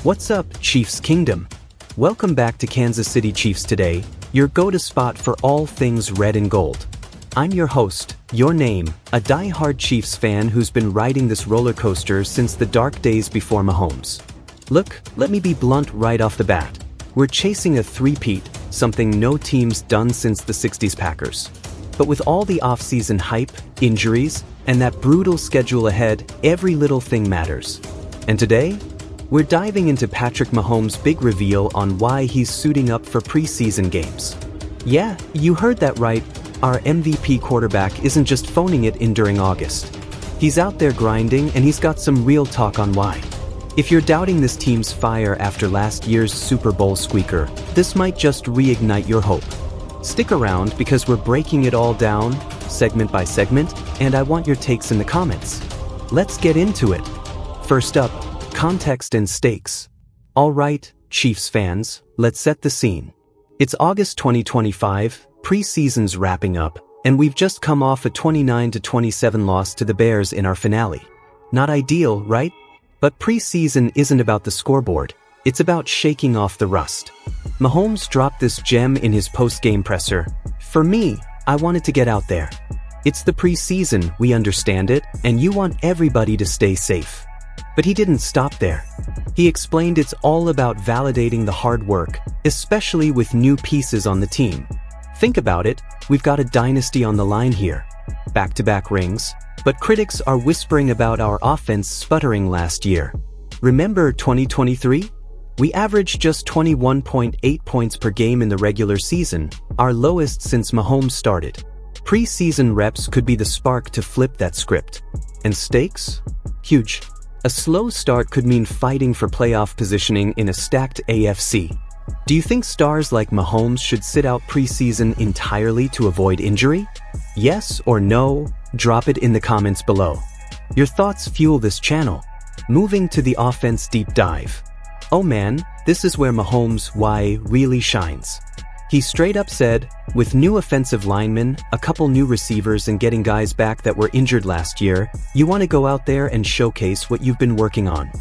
What's up, Chiefs Kingdom? Welcome back to Kansas City Chiefs Today, your go-to spot for all things red and gold. I'm your host, your name, a die-hard Chiefs fan who's been riding this roller coaster since the dark days before Mahomes. Look, let me be blunt right off the bat. We're chasing a three-peat, something no team's done since the 60s Packers. But with all the off-season hype, injuries, and that brutal schedule ahead, every little thing matters. And today, we're diving into Patrick Mahomes' big reveal on why he's suiting up for preseason games. Yeah, you heard that right. Our MVP quarterback isn't just phoning it in during August. He's out there grinding, and he's got some real talk on why. If you're doubting this team's fire after last year's Super Bowl squeaker, this might just reignite your hope. Stick around because we're breaking it all down, segment by segment, and I want your takes in the comments. Let's get into it. First up, context and stakes. Alright, Chiefs fans, let's set the scene. It's August 2025, preseason's wrapping up, and we've just come off a 29-27 loss to the Bears in our finale. Not ideal, right? But preseason isn't about the scoreboard, it's about shaking off the rust. Mahomes dropped this gem in his post-game presser. For me, I wanted to get out there. It's the preseason, we understand it, and you want everybody to stay safe. But he didn't stop there. He explained it's all about validating the hard work, especially with new pieces on the team. Think about it, we've got a dynasty on the line here. Back-to-back rings, but critics are whispering about our offense sputtering last year. Remember 2023? We averaged just 21.8 points per game in the regular season, our lowest since Mahomes started. Preseason reps could be the spark to flip that script. And stakes? Huge. A slow start could mean fighting for playoff positioning in a stacked AFC. Do you think stars like Mahomes should sit out preseason entirely to avoid injury? Yes or no? Drop it in the comments below. Your thoughts fuel this channel. Moving to the offense deep dive. Oh man, this is where Mahomes' why really shines. He straight up said, with new offensive linemen, a couple new receivers and getting guys back that were injured last year, you want to go out there and showcase what you've been working on.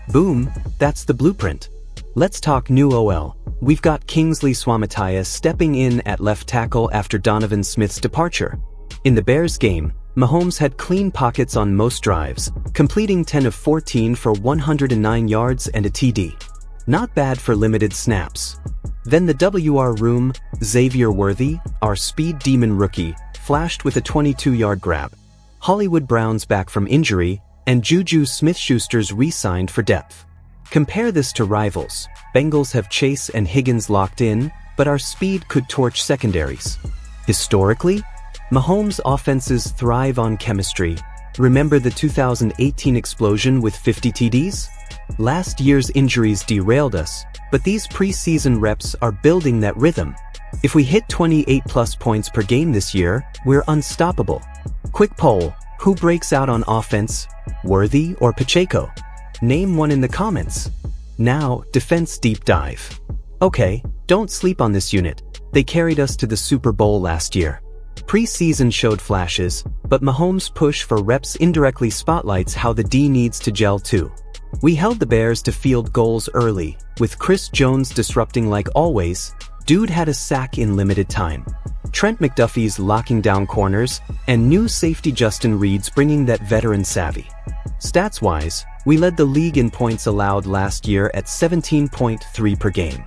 Boom, that's the blueprint. Let's talk new OL. We've got Kingsley Suamataia stepping in at left tackle after Donovan Smith's departure. In the Bears game, Mahomes had clean pockets on most drives, completing 10 of 14 for 109 yards and a TD. Not bad for limited snaps. Then the WR room, Xavier Worthy, our speed demon rookie, flashed with a 22-yard grab. Hollywood Brown's back from injury, and Juju Smith-Schuster's re-signed for depth. Compare this to rivals. Bengals have Chase and Higgins locked in, but our speed could torch secondaries. Historically, Mahomes' offenses thrive on chemistry. Remember the 2018 explosion with 50 TDs? Last year's injuries derailed us, but these preseason reps are building that rhythm. If we hit 28+ points per game this year, we're unstoppable. Quick poll, who breaks out on offense, Worthy or Pacheco? Name one in the comments. Now, defense deep dive. Okay, don't sleep on this unit. They carried us to the Super Bowl last year. Preseason showed flashes, but Mahomes' push for reps indirectly spotlights how the D needs to gel too. We held the Bears to field goals early, with Chris Jones disrupting like always. Dude had a sack in limited time. Trent McDuffie's locking down corners, and new safety Justin Reed's bringing that veteran savvy. Stats-wise, we led the league in points allowed last year at 17.3 per game.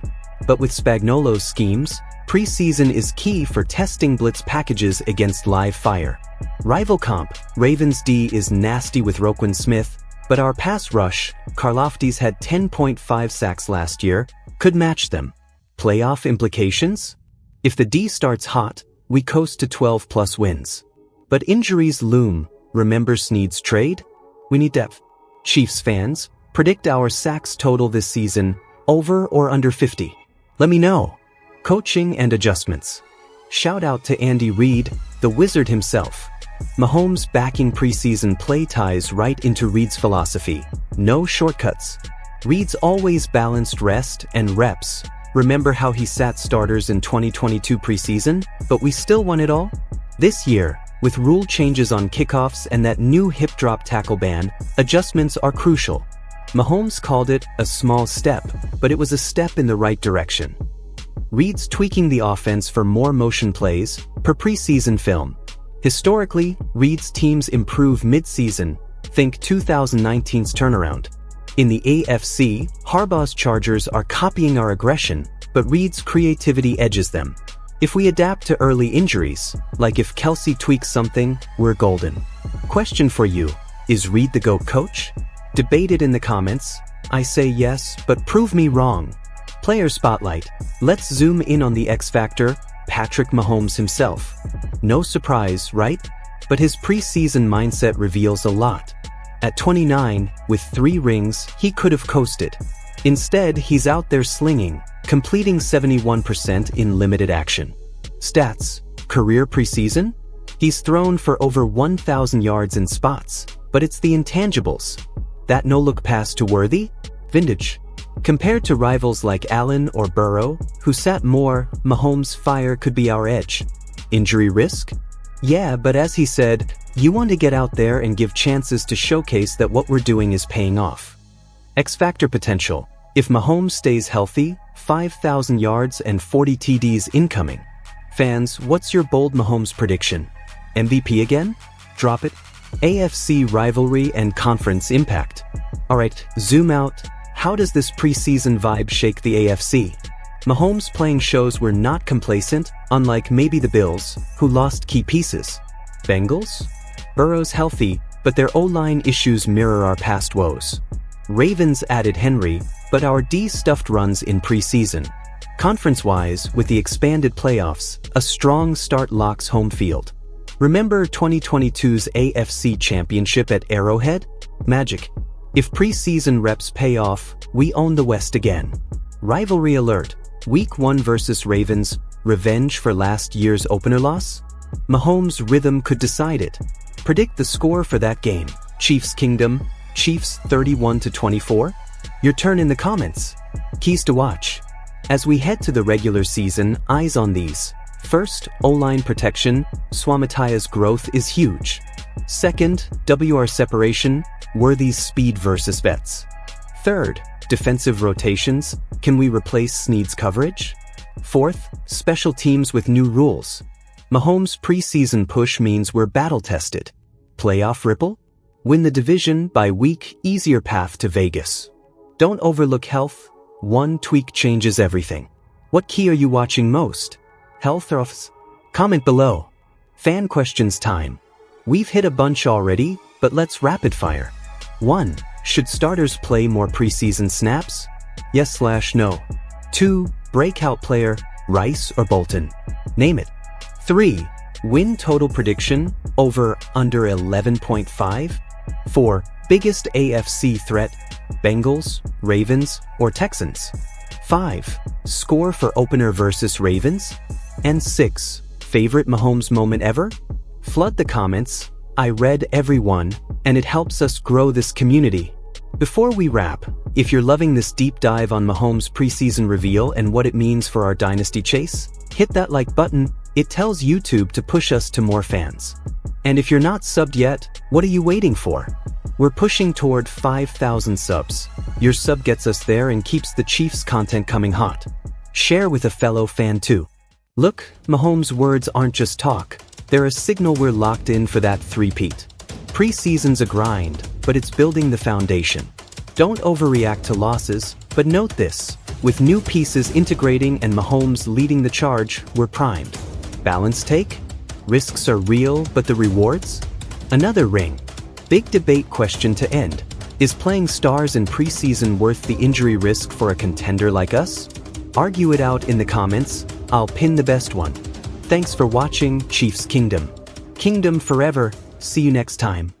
But with Spagnuolo's schemes, preseason is key for testing blitz packages against live fire. Rival comp, Ravens D is nasty with Roquan Smith, but our pass rush, Karlaftis had 10.5 sacks last year, could match them. Playoff implications? If the D starts hot, we coast to 12+ wins. But injuries loom. Remember Snead's trade? We need depth. Chiefs fans, predict our sacks total this season, over or under 50. Let me know. Coaching and adjustments. Shout out to Andy Reid, the wizard himself. Mahomes backing preseason play ties right into Reid's philosophy. No shortcuts. Reid's always balanced rest and reps. Remember how he sat starters in 2022 preseason, but we still won it all? This year, with rule changes on kickoffs and that new hip drop tackle ban, adjustments are crucial. Mahomes called it a small step, but it was a step in the right direction. Reed's tweaking the offense for more motion plays per preseason film. Historically, Reed's teams improve mid-season, think 2019's turnaround. In the AFC, Harbaugh's Chargers are copying our aggression, but Reed's creativity edges them. If we adapt to early injuries, like if Kelsey tweaks something, we're golden. Question for you, is Reed the GOAT coach? Debate it in the comments. I say yes, but prove me wrong. Player Spotlight. Let's zoom in on the X Factor, Patrick Mahomes himself. No surprise, right? But his preseason mindset reveals a lot. At 29, with 3 rings, he could have coasted. Instead, he's out there slinging, completing 71% in limited action. Stats. Career preseason? He's thrown for over 1,000 yards in spots, but it's the intangibles. That no-look pass to Worthy? Vintage. Compared to rivals like Allen or Burrow, who sat more, Mahomes' fire could be our edge. Injury risk? Yeah, but as he said, you want to get out there and give chances to showcase that what we're doing is paying off. X-Factor potential. If Mahomes stays healthy, 5,000 yards and 40 TDs incoming. Fans, what's your bold Mahomes prediction? MVP again? Drop it. AFC rivalry and conference impact. Alright, zoom out. How does this preseason vibe shake the AFC? Mahomes playing shows we're not complacent, unlike maybe the Bills, who lost key pieces. Bengals? Burrow's healthy, but their O-line issues mirror our past woes. Ravens added Henry, but our D stuffed runs in preseason. Conference-wise, with the expanded playoffs, a strong start locks home field. Remember 2022's AFC Championship at Arrowhead? Magic. If preseason reps pay off, we own the West again. Rivalry alert. Week 1 versus Ravens, revenge for last year's opener loss? Mahomes' rhythm could decide it. Predict the score for that game. Chiefs Kingdom, Chiefs 31-24? Your turn in the comments. Keys to watch. As we head to the regular season, eyes on these. First, O-line protection. Swamataya's growth is huge. Second, WR separation. Worthy's speed versus vets. Third, defensive rotations. Can we replace Snead's coverage? Fourth, special teams with new rules. Mahomes' preseason push means we're battle-tested. Playoff ripple? Win the division by week, easier path to Vegas. Don't overlook health. One tweak changes everything. What key are you watching most? Health or offs? Comment below. Fan questions time. We've hit a bunch already, but let's rapid fire. 1. Should starters play more preseason snaps? Yes/no. 2. Breakout player, Rice or Bolton? Name it. 3. Win total prediction, over, under 11.5? 4. Biggest AFC threat, Bengals, Ravens, or Texans? 5. Score for opener versus Ravens? And 6. Favorite Mahomes moment ever? Flood the comments. I read every one, and it helps us grow this community. Before we wrap, if you're loving this deep dive on Mahomes' preseason reveal and what it means for our dynasty chase, hit that like button. It tells YouTube to push us to more fans. And if you're not subbed yet, what are you waiting for? We're pushing toward 5,000 subs. Your sub gets us there and keeps the Chiefs content coming hot. Share with a fellow fan too. Look, Mahomes' words aren't just talk. They're a signal we're locked in for that three-peat. Preseason's a grind, but it's building the foundation. Don't overreact to losses, but note this. With new pieces integrating and Mahomes leading the charge, we're primed. Balance take? Risks are real, but the rewards? Another ring. Big debate question to end. Is playing stars in preseason worth the injury risk for a contender like us? Argue it out in the comments. I'll pin the best one. Thanks for watching, Chiefs Kingdom. Kingdom forever. See you next time.